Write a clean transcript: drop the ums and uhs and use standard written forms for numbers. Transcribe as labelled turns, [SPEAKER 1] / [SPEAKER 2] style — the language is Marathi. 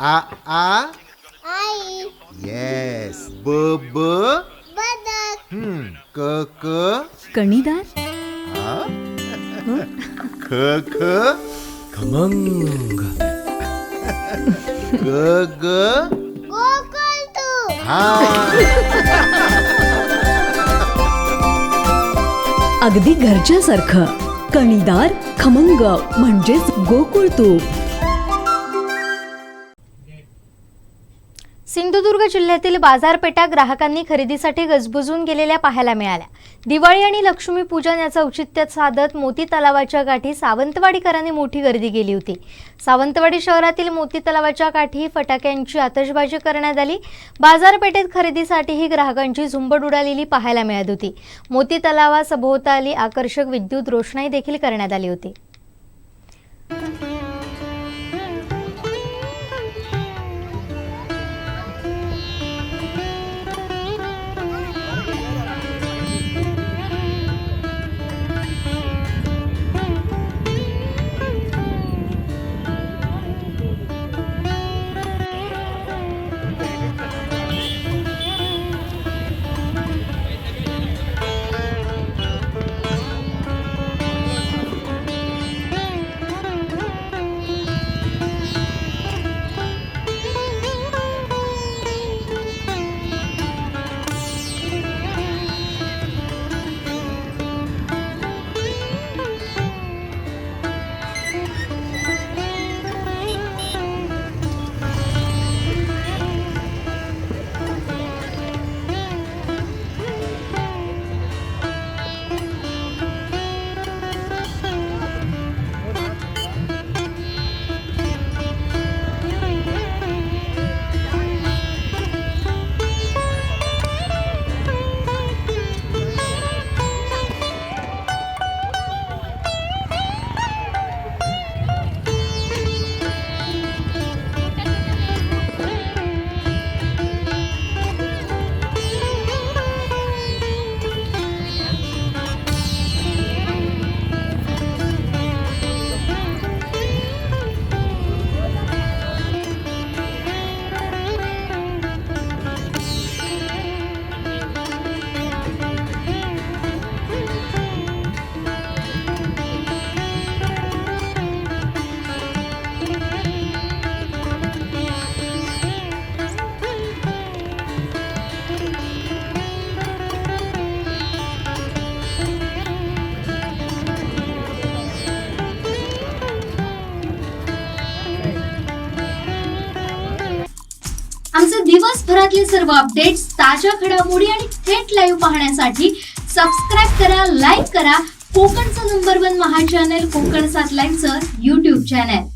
[SPEAKER 1] आ आ
[SPEAKER 2] आई.
[SPEAKER 1] येस. ब ब
[SPEAKER 2] बदक.
[SPEAKER 1] क क
[SPEAKER 3] कणीदार.
[SPEAKER 1] ख ख
[SPEAKER 4] खमंग.
[SPEAKER 1] ग ग
[SPEAKER 2] कोकण तू.
[SPEAKER 3] अगदी घरच्यासारखं. कणीदार खमंग म्हणजेच गोकुळ तूप.
[SPEAKER 5] सिंधुदुर्ग जिल्ह्यातील बाजारपेठा ग्राहकांनी खरेदीसाठी गजबजून गेलेल्या पाहायला मिळाल्या. दिवाळी आणि लक्ष्मीपूजन याचं औचित्य साधत मोती तलावाच्या काठी सावंतवाडीकरांनी मोठी गर्दी केली होती. सावंतवाडी शहरातील मोती तलावाच्या काठी फटाक्यांची आतषबाजी करण्यात आली. बाजारपेठेत खरेदीसाठीही ग्राहकांची झुंबड उडालेली पाहायला मिळत होती. मोती तलावासभोवताली आकर्षक विद्युत रोषणाई देखील करण्यात आली होती.
[SPEAKER 6] आमचे दिवसभरातले सर्व अपडेट्स, ताज्या घडामोडी आणि थेट लाईव्ह पाहण्यासाठी सबस्क्राईब करा, लाईक करा कोकणचं नंबर 1 महा चॅनल कोकणसाद लाईव्हचं YouTube चॅनल.